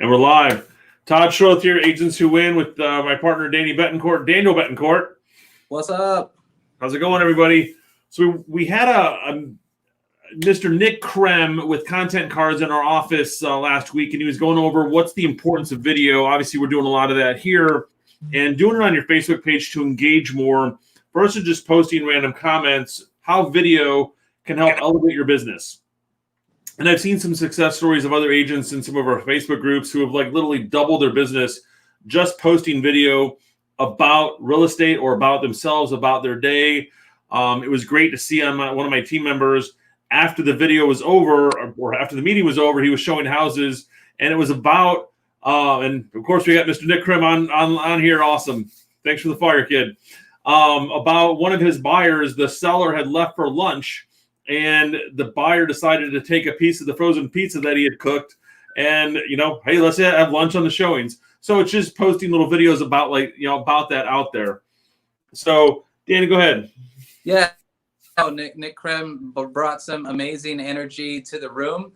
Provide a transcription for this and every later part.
And we're live. Todd Schroth here, Agents Who Win, with my partner, Daniel Betancourt. What's up? How's it going, everybody? So we had a Mr. Nick Krem with content cards in our office last week, and he was going over what's the importance of video. Obviously, we're doing a lot of that here and doing it on your Facebook page to engage more versus just posting random comments, how video can help elevate your business. And I've seen some success stories of other agents in some of our Facebook groups who have literally doubled their business just posting video about real estate or about themselves, about their day. It was great to see on one of my team members after the video was over or after the meeting was over, he was showing houses, and it was about, and of course we got Mr. Nick Krim on here. Awesome. Thanks for the fire, kid. About one of his buyers, the seller had left for lunch, and the buyer decided to take a piece of the frozen pizza that he had cooked and, hey, let's have lunch on the showings. So it's just posting little videos about about that out there. So Danny, go ahead. Yeah. Nick Krem brought some amazing energy to the room.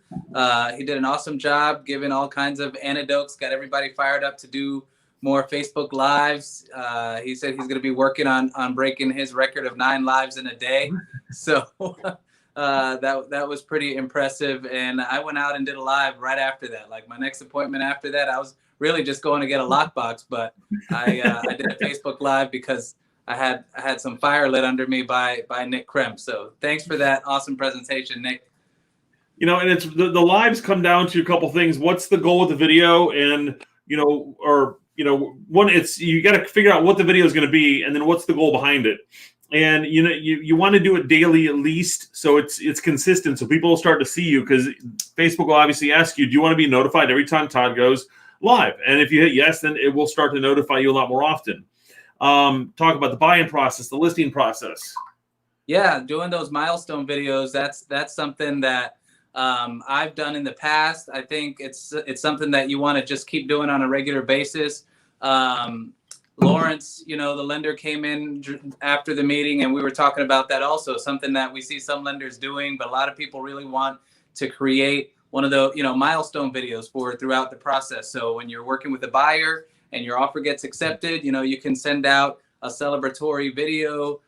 He did an awesome job giving all kinds of anecdotes, got everybody fired up to do more Facebook Lives. He said he's going to be working on breaking his record of 9 lives in a day. So that was pretty impressive. And I went out and did a live right after that. Like my next appointment after that, I was really just going to get a lockbox, but I did a Facebook Live because I had some fire lit under me by Nick Krem. So thanks for that awesome presentation, Nick. And it's the lives come down to a couple things. What's the goal with the video? And, one, it's you got to figure out what the video is going to be, and then what's the goal behind it. And you want to do it daily at least, so it's consistent, so people will start to see you, because Facebook will obviously ask you, do you want to be notified every time Todd goes live? And if you hit yes, then it will start to notify you a lot more often. Talk about the buy-in process, the listing process. Yeah, doing those milestone videos, that's something that I've done in the past. I think it's something that you want to just keep doing on a regular basis. Lawrence, the lender came in after the meeting, and we were talking about that also, something that we see some lenders doing, but a lot of people really want to create one of the, milestone videos for throughout the process. So when you're working with a buyer and your offer gets accepted, you can send out a celebratory video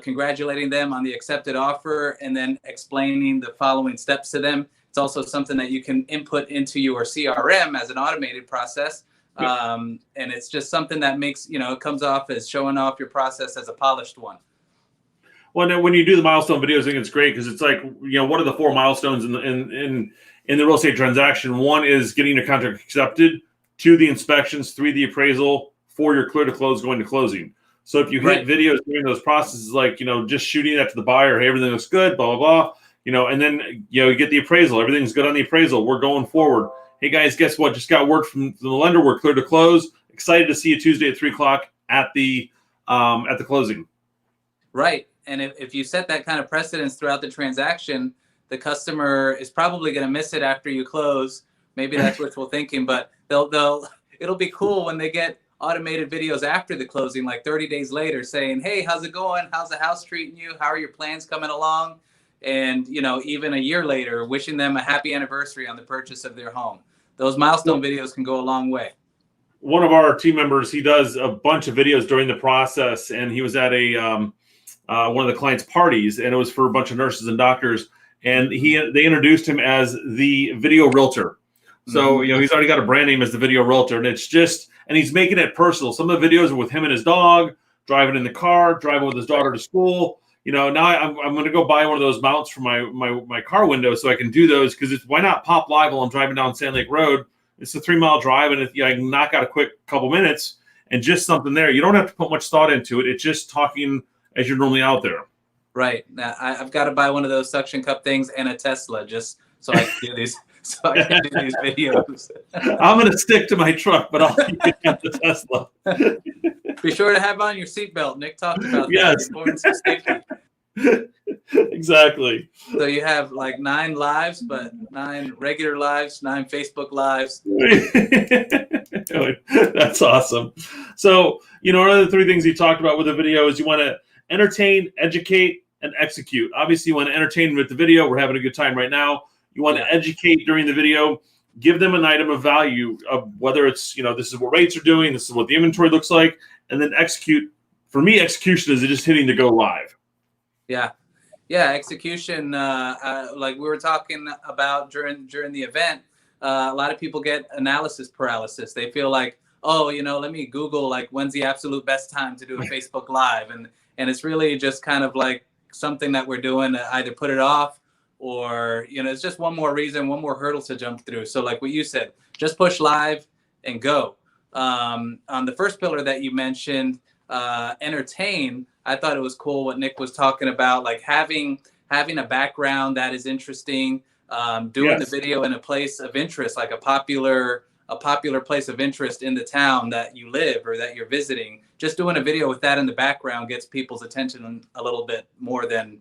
congratulating them on the accepted offer and then explaining the following steps to them. It's also something that you can input into your CRM as an automated process. And it's just something that makes, it comes off as showing off your process as a polished one. Well, now when you do the milestone videos, I think it's great because it's like, what are the 4 milestones in the real estate transaction? 1 is getting your contract accepted, 2, the inspections, 3, the appraisal, 4, your clear to close going to closing. So if you hit videos during those processes, like, just shooting that to the buyer, hey, everything looks good, blah, blah, blah, and then, you get the appraisal. Everything's good on the appraisal. We're going forward. Hey, guys, guess what? Just got word from the lender. We're clear to close. Excited to see you Tuesday at 3 o'clock at the closing. Right. And if you set that kind of precedence throughout the transaction, the customer is probably going to miss it after you close. Maybe that's wishful thinking, but it'll be cool when they get automated videos after the closing, like 30 days later, saying, hey, how's it going? How's the house treating you? How are your plans coming along? And, even a year later, wishing them a happy anniversary on the purchase of their home. Those milestone videos can go a long way. One of our team members, he does a bunch of videos during the process, and he was at one of the client's parties, and it was for a bunch of nurses and doctors, and they introduced him as the video realtor. So, he's already got a brand name as the video realtor, and and he's making it personal. Some of the videos are with him and his dog, driving in the car, driving with his daughter to school. Now I'm going to go buy one of those mounts for my car window so I can do those, because why not pop live while I'm driving down Sand Lake Road? It's a 3-mile drive, and I can knock out a quick couple minutes and just something there. You don't have to put much thought into it. It's just talking as you're normally out there. Right. Now, I've got to buy one of those suction cup things and a Tesla just so I can do these. So I can do these videos. I'm going to stick to my truck, but I'll get the Tesla. Be sure to have on your seatbelt. Nick talked about yes. that. Importance of safety. Exactly. So you have like 9 lives, but 9 regular lives, 9 Facebook lives. That's awesome. So, one of the 3 things you talked about with the video is you want to entertain, educate, and execute. Obviously, you want to entertain with the video. We're having a good time right now. You want to educate during the video. give them an item of value of whether it's, this is what rates are doing, this is what the inventory looks like, and then execute. For me, execution is just hitting the go live. Yeah. Execution. Like we were talking about during the event, a lot of people get analysis paralysis. They feel like, oh, let me Google like when's the absolute best time to do a Facebook Live, and it's really just kind of like something that we're doing to either put it off or it's just one more reason, one more hurdle to jump through. So like what you said, just push live and go. On the first pillar that you mentioned, entertain, I thought it was cool what Nick was talking about, like having a background that is interesting, doing the video in a place of interest, like a popular place of interest in the town that you live or that you're visiting. Just doing a video with that in the background gets people's attention a little bit more than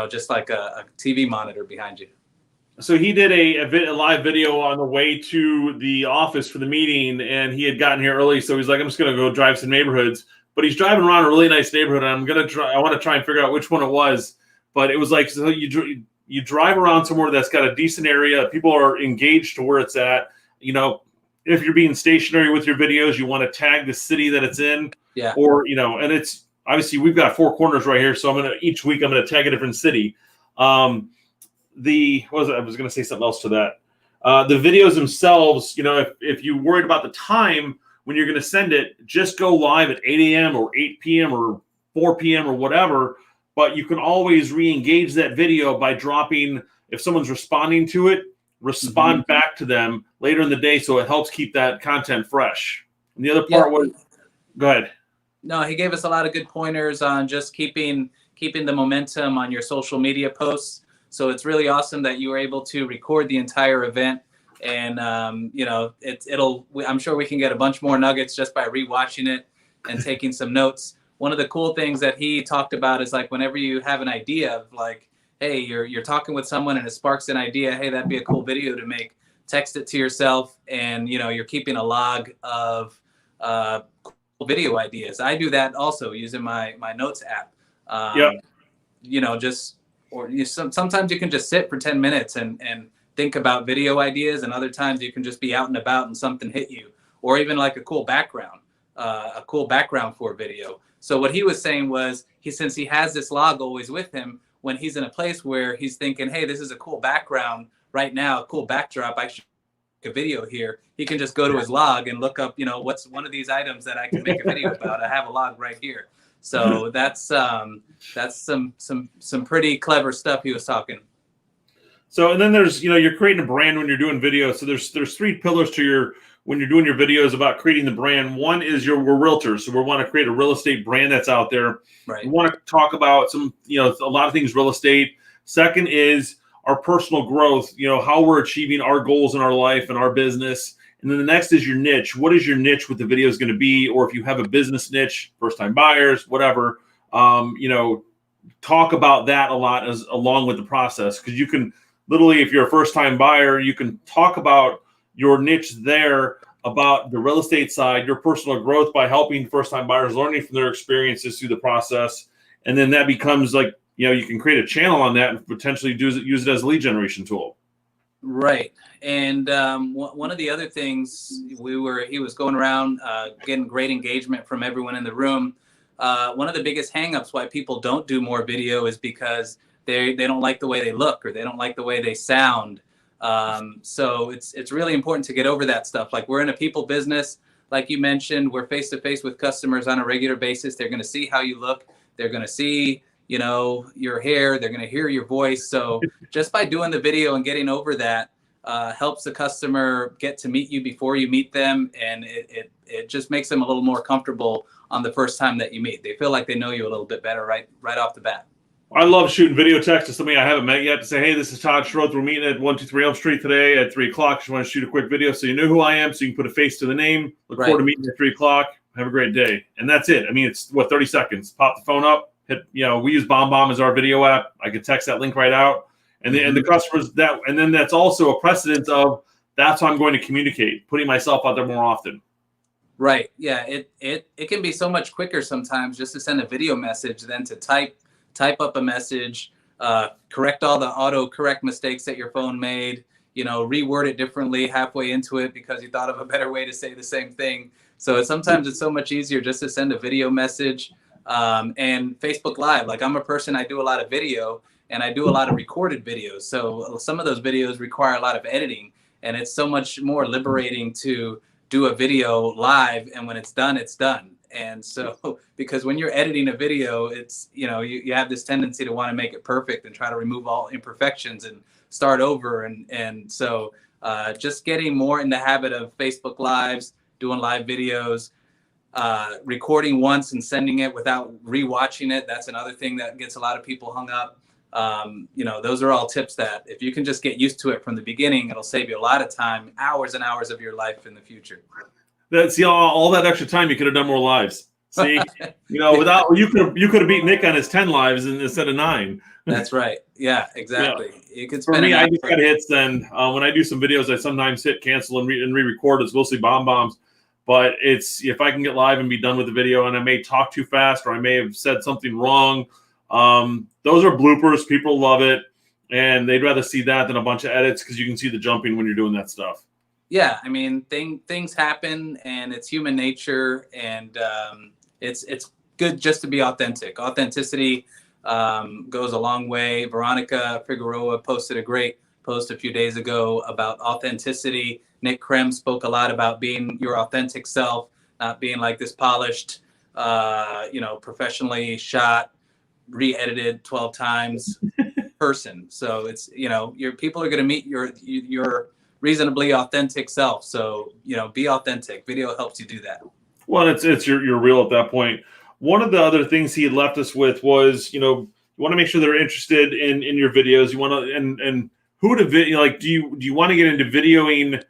just like a TV monitor behind you. So he did a live video on the way to the office for the meeting, and he had gotten here early, so he's like, I'm just going to go drive some neighborhoods. But he's driving around a really nice neighborhood, and I want to try and figure out which one it was. But it was like, so you drive around somewhere that's got a decent area, people are engaged to where it's at. If you're being stationary with your videos, you want to tag the city that it's in. Yeah. Or, and it's obviously we've got 4 corners right here, so each week I'm going to tag a different city. I was going to say something else to that. The videos themselves, if you worried about the time when you're going to send it, just go live at 8 a.m. or 8 p.m. or 4 p.m. or whatever. But you can always re-engage that video by dropping, if someone's responding to it, respond back to them later in the day, so it helps keep that content fresh. And the other part was, go ahead. No, he gave us a lot of good pointers on just keeping the momentum on your social media posts. So it's really awesome that you were able to record the entire event. And, I'm sure we can get a bunch more nuggets just by rewatching it and taking some notes. One of the cool things that he talked about is like, whenever you have an idea of like, hey, you're talking with someone and it sparks an idea, hey, that'd be a cool video to make, text it to yourself, and, you're keeping a log of cool video ideas. I do that also using my notes app. Sometimes you can just sit for 10 minutes and think about video ideas, and other times you can just be out and about and something hit you, or even like a cool background for a video. So what he was saying was, since he has this log always with him, when he's in a place where he's thinking, hey, this is a cool background right now, a cool backdrop, I should make a video here, he can just go to his log and look up, what's one of these items that I can make a video about. I have a log right here. So that's some pretty clever stuff he was talking. So, and then there's, you're creating a brand when you're doing videos. So there's 3 pillars to when you're doing your videos about creating the brand. One is we're realtors. So we want to create a real estate brand that's out there. Right. We want to talk about a lot of things real estate. Second is our personal growth, how we're achieving our goals in our life and our business. And then the next is your niche. What is your niche with the video is going to be? Or if you have a business niche, first time buyers, whatever, talk about that a lot along with the process. Because you can literally, if you're a first time buyer, you can talk about your niche there, about the real estate side, your personal growth by helping first time buyers, learning from their experiences through the process. And then that becomes like, you can create a channel on that and potentially use it as a lead generation tool. Right. And one of the other things he was going around getting great engagement from everyone in the room. One of the biggest hangups why people don't do more video is because they don't like the way they look, or they don't like the way they sound. So it's really important to get over that stuff. Like, we're in a people business, like you mentioned, we're face to face with customers on a regular basis. They're going to see how you look. They're going to see, your hair. They're going to hear your voice. So just by doing the video and getting over that, helps the customer get to meet you before you meet them. And it just makes them a little more comfortable on the first time that you meet. They feel like they know you a little bit better right off the bat. I love shooting video text to somebody I haven't met yet to say, hey, this is Todd Schroth. We're meeting at 123 Elm Street today at 3 o'clock. Just want to shoot a quick video so you know who I am, so you can put a face to the name. Look forward to meeting at 3 o'clock. Have a great day. And that's it. I mean, it's 30 seconds. Pop the phone up. Hit, we use BombBomb as our video app. I could text that link right out. And the customers and then that's also a precedent of that's how I'm going to communicate, putting myself out there more often. Right. Yeah. It can be so much quicker sometimes just to send a video message than to type up a message, correct all the autocorrect mistakes that your phone made, reword it differently halfway into it because you thought of a better way to say the same thing. So sometimes it's so much easier just to send a video message. And Facebook Live, like I'm a person, I do a lot of video and I do a lot of recorded videos. So some of those videos require a lot of editing, and it's so much more liberating to do a video live. And when it's done, it's done. And so, because when you're editing a video, it's, you have this tendency to want to make it perfect and try to remove all imperfections and start over. And so just getting more in the habit of Facebook Lives, doing live videos, recording once and sending it without rewatching it. That's another thing that gets a lot of people hung up. Those are all tips that if you can just get used to it from the beginning, it'll save you a lot of time, hours and hours of your life in the future. See, all that extra time you could have done more lives. See, without you could have beat Nick on his 10 lives instead of 9. That's right. Yeah, exactly. Yeah. You can For me, I just got to hit send. When I do some videos, I sometimes hit cancel and re-record. It's mostly bombs. But it's if I can get live and be done with the video, and I may talk too fast or I may have said something wrong. Those are bloopers. People love it, and they'd rather see that than a bunch of edits because you can see the jumping when you're doing that stuff. Yeah, I mean, things happen, and it's human nature, and it's good just to be authentic. Authenticity goes a long way. Veronica Figueroa posted a great post a few days ago about authenticity. Nick Krem spoke a lot about being your authentic self, not being like this polished, professionally shot, re-edited 12 times person. So it's, your people are going to meet your reasonably authentic self. So, be authentic. Video helps you do that. Well, it's you're real at that point. One of the other things he had left us with was, you want to make sure they're interested in your videos. You want to, and who to video, like, do you want to get into videoing,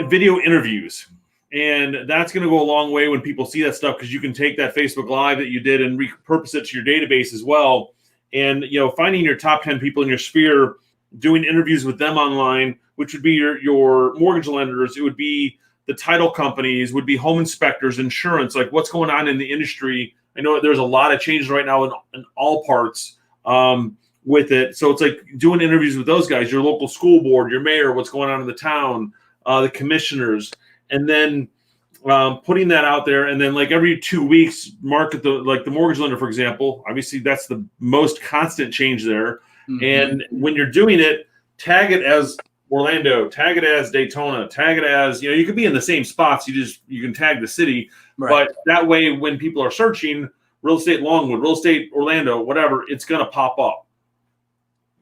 video interviews? And that's going to go a long way when people see that stuff, because you can take that Facebook Live that you did and repurpose it to your database as well. And, finding your top 10 people in your sphere, doing interviews with them online, which would be your mortgage lenders. It would be the title companies, would be home inspectors, insurance, like what's going on in the industry. I know there's a lot of changes right now in all parts with it. So it's like doing interviews with those guys, your local school board, your mayor, what's going on in the town, the commissioners, and then putting that out there. And then like every 2 weeks, market the mortgage lender, for example. Obviously, that's the most constant change there. Mm-hmm. And when you're doing it, tag it as Orlando, tag it as Daytona, tag it as, you could be in the same spots. You can tag the city, right. But that way, when people are searching real estate Longwood, real estate Orlando, whatever, it's going to pop up.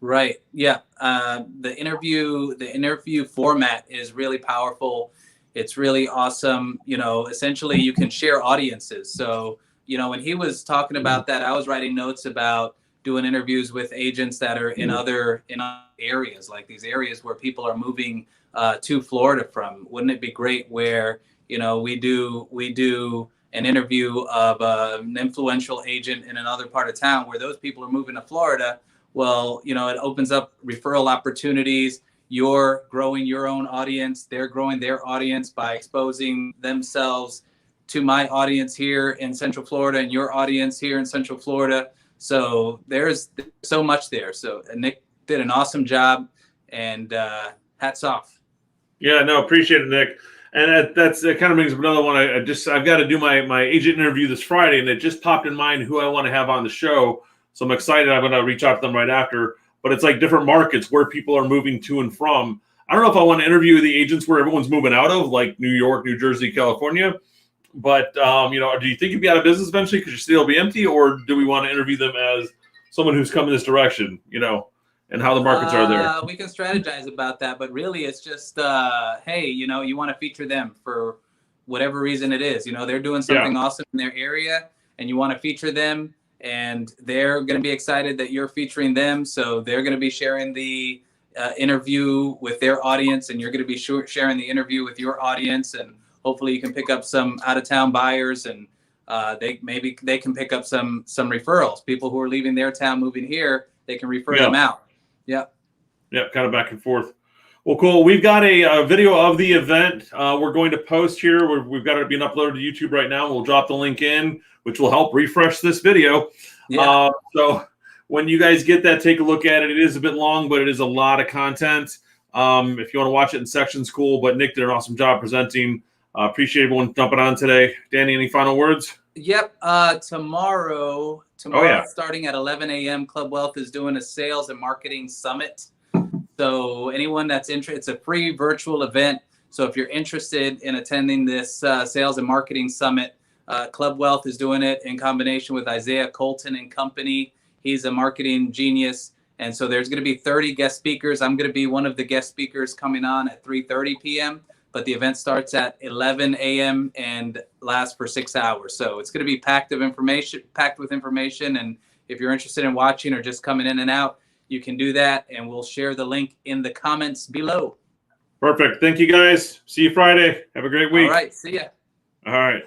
Right. Yeah. The interview format is really powerful. It's really awesome. Essentially you can share audiences. So, when he was talking about that, I was writing notes about doing interviews with agents that are in other areas, like these areas where people are moving to Florida from. Wouldn't it be great where, we do an interview of an influential agent in another part of town where those people are moving to Florida? Well, it opens up referral opportunities. You're growing your own audience. They're growing their audience by exposing themselves to my audience here in Central Florida and your audience here in Central Florida. So there's so much there. So Nick did an awesome job, and hats off. Yeah, no, appreciate it, Nick. And that kind of brings up another one. I've got to do my agent interview this Friday, and it just popped in mind who I want to have on the show. So I'm excited. I'm going to reach out to them right after. But it's like different markets where people are moving to and from. I don't know if I want to interview the agents where everyone's moving out of, like New York, New Jersey, California. But, do you think you'd be out of business eventually because your state will be empty? Or do we want to interview them as someone who's coming this direction, and how the markets are there? We can strategize about that. But really, it's just, hey, you want to feature them for whatever reason it is. They're doing something awesome in their area, and you want to feature them. And they're going to be excited that you're featuring them. So they're going to be sharing the interview with their audience, and you're going to be sharing the interview with your audience. And hopefully you can pick up some out-of-town buyers, and they can pick up some referrals. People who are leaving their town, moving here, they can refer them out. Yeah. Yeah, kind of back and forth. Well, cool. We've got a video of the event we're going to post here. We've got it being uploaded to YouTube right now. We'll drop the link in, which will help refresh this video. So when you guys get that, take a look at it. It is a bit long, but it is a lot of content. If you want to watch it in sections, cool. But Nick did an awesome job presenting. Appreciate everyone jumping on today. Danny, any final words? Yep. Tomorrow, starting at 11 a.m., Club Wealth is doing a sales and marketing summit. So anyone that's interested, it's a free virtual event. So if you're interested in attending this sales and marketing summit, Club Wealth is doing it in combination with Isaiah Colton and company. He's a marketing genius. And so there's going to be 30 guest speakers. I'm going to be one of the guest speakers coming on at 3:30 p.m. But the event starts at 11 a.m. and lasts for 6 hours. So it's going to be packed with information. And if you're interested in watching or just coming in and out, you can do that. And we'll share the link in the comments below. Perfect. Thank you, guys. See you Friday. Have a great week. All right. See ya. All right.